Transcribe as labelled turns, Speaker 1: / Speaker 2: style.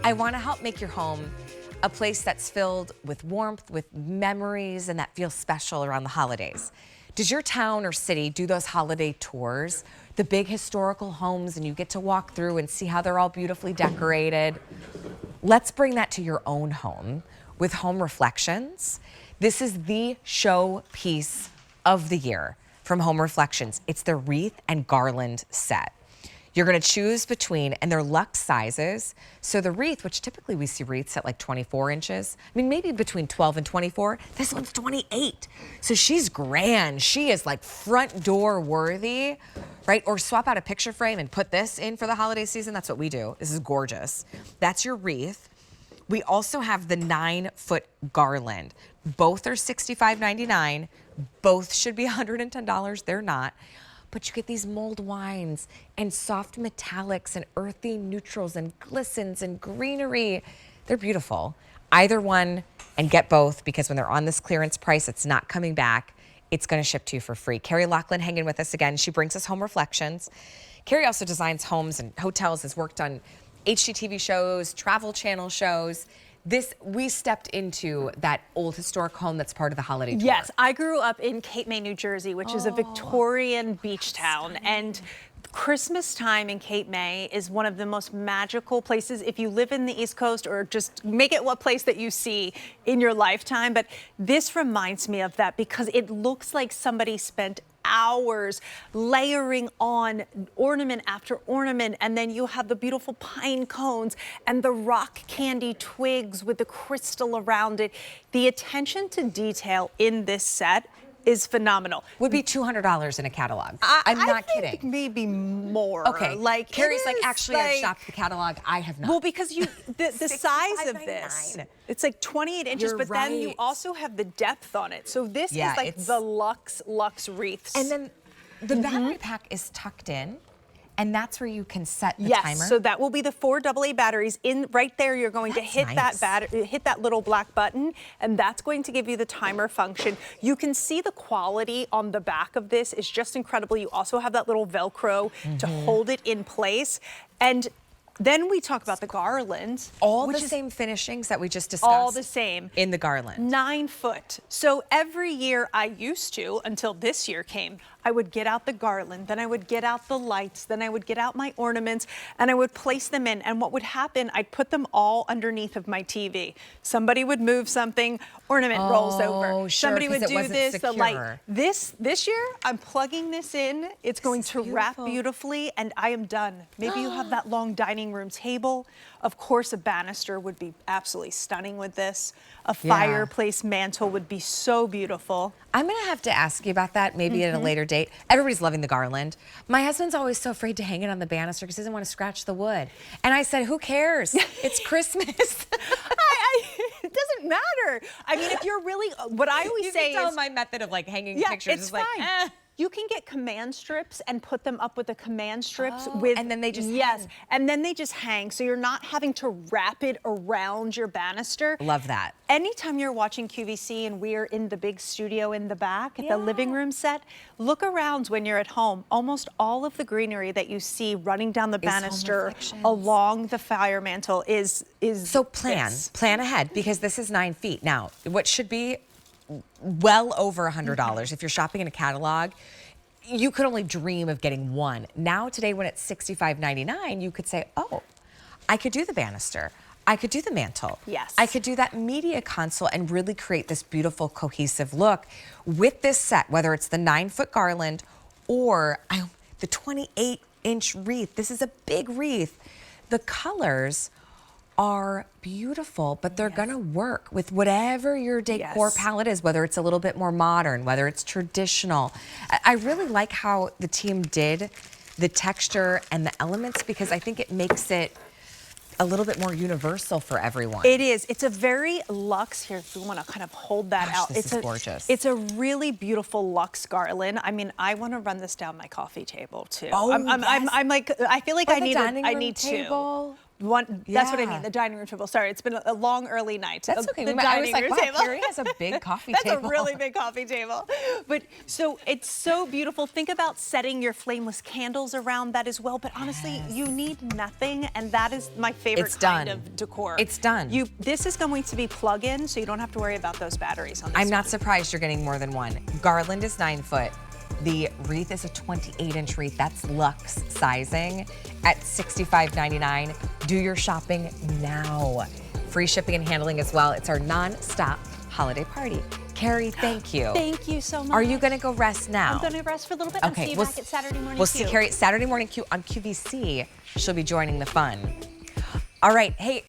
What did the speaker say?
Speaker 1: I want to help make your home a place that's filled with warmth, with memories, and that feels special around the holidays. Does your town or city do those holiday tours, the big historical homes, and you get to walk through and see how they're all beautifully decorated? Let's bring that to your own home with Home Reflections. This is the showpiece of the year from Home Reflections. It's the wreath and garland set. You're gonna choose between, and they're luxe sizes. So the wreath, which typically we see wreaths at like 24 inches. I mean, maybe between 12 and 24. This one's 28. So she's grand. She is like front door worthy, right? Or swap out a picture frame and put this in for the holiday season. That's what we do. This is gorgeous. That's your wreath. We also have the 9-foot garland. Both are $65.99. Both should be $110. They're not. But you get these mulled wines and soft metallics and earthy neutrals and glistens and greenery. They're beautiful. Either one, and get both, because when they're on this clearance price, it's not coming back. It's gonna ship to you for free. Carrie Laughlin hanging with us again. She brings us Home Reflections. Carrie also designs homes and hotels, has worked on HGTV shows, Travel Channel shows. We stepped into that old historic home that's part of the holiday tour.
Speaker 2: Yes, I grew up in Cape May, New Jersey, which is a Victorian beach town. And Christmas time in Cape May is one of the most magical places if you live in the East Coast, or just make it what place that you see in your lifetime. But this reminds me of that because it looks like somebody spent hours layering on ornament after ornament, and then you have the beautiful pine cones and the rock candy twigs with the crystal around it. The attention to detail in this set is phenomenal.
Speaker 1: Would be $200 in a catalog. I'm not kidding.
Speaker 2: I think maybe more.
Speaker 1: Okay,
Speaker 2: like
Speaker 1: Carrie's like, actually, I've shopped the catalog. I have not.
Speaker 2: Well, because the size of this, it's like 28 inches, but then you also have the depth on it. So this is like the luxe wreaths.
Speaker 1: And then the battery pack is tucked in. And that's where you can set the timer?
Speaker 2: Yes, so that will be the 4 AA batteries. Right there, you're going to hit that little black button, and that's going to give you the timer function. You can see the quality on the back of this is just incredible. You also have that little Velcro to hold it in place. And then we talk about the garland.
Speaker 1: All the same finishings that we just discussed.
Speaker 2: All the same.
Speaker 1: In the garland.
Speaker 2: 9 foot. So every year I used to, until this year came, I would get out the garland, then I would get out the lights, then I would get out my ornaments, and I would place them in. And what would happen, I'd put them all underneath of my TV. Somebody would move something, ornament rolls over. Somebody would do this, the light. This year, I'm plugging this in. It's going to wrap beautifully, and I am done. Maybe you have that long dining room table. Of course, a banister would be absolutely stunning with this. A fireplace mantle would be so beautiful.
Speaker 1: I'm gonna have to ask you about that maybe at a later date. Everybody's loving the garland. My husband's always so afraid to hang it on the banister because he doesn't want to scratch the wood. And I said, who cares? It's Christmas.
Speaker 2: It doesn't matter. I mean, if you're really, what I always say
Speaker 1: is, my method of like hanging pictures is
Speaker 2: fine.
Speaker 1: like,
Speaker 2: You can get command strips and put them up with the command strips
Speaker 1: and then they just hang.
Speaker 2: And then they just hang, so you're not having to wrap it around your banister.
Speaker 1: Love that.
Speaker 2: Anytime you're watching QVC and we're in the big studio in the back at the living room set, look around when you're at home. Almost all of the greenery that you see running down the banister along the fire mantle is
Speaker 1: so plan ahead, because this is 9 feet. Now, what should be well over $100 if you're shopping in a catalog, you could only dream of getting one. Now today, when it's $65.99, you could say, oh, I could do the banister, I could do the mantle, I could do that media console, and really create this beautiful cohesive look with this set, whether it's the 9-foot garland or the 28-inch wreath. This is a big wreath. The colors are beautiful, but they're gonna work with whatever your decor palette is, whether it's a little bit more modern, whether it's traditional. I really like how the team did the texture and the elements, because I think it makes it a little bit more universal for everyone.
Speaker 2: It is. It's a very luxe. Here, if we want to kind of hold that out.
Speaker 1: This is gorgeous.
Speaker 2: It's a really beautiful luxe garland. I mean, I want to run this down my coffee table too.
Speaker 1: Oh,
Speaker 2: I'm like, I feel like I need
Speaker 1: table?
Speaker 2: That's what I
Speaker 1: Yeah.
Speaker 2: mean, the dining room table. Sorry, it's been a long, early night.
Speaker 1: That's okay.
Speaker 2: The
Speaker 1: I was
Speaker 2: dining
Speaker 1: like,
Speaker 2: room
Speaker 1: wow,
Speaker 2: table.
Speaker 1: Carrie has a big coffee
Speaker 2: That's
Speaker 1: table.
Speaker 2: a really big coffee table. But so it's so beautiful. Think about setting your flameless candles around that as well. But honestly, you need nothing, and that is my favorite
Speaker 1: It's
Speaker 2: kind
Speaker 1: done.
Speaker 2: of decor.
Speaker 1: It's done.
Speaker 2: This is going to be plug-in, so you don't have to worry about those batteries on this
Speaker 1: I'm not
Speaker 2: one.
Speaker 1: surprised you're getting more than one. Garland is 9 foot. The wreath is a 28-inch wreath. That's Luxe sizing at $65.99. Do your shopping now. Free shipping and handling as well. It's our non-stop holiday party. Carrie, thank you.
Speaker 2: Thank you so much.
Speaker 1: Are you going to go rest now?
Speaker 2: I'm going to rest for a little bit and see you back at Saturday morning.
Speaker 1: We'll see Carrie Saturday morning on QVC. She'll be joining the fun. All right. Hey,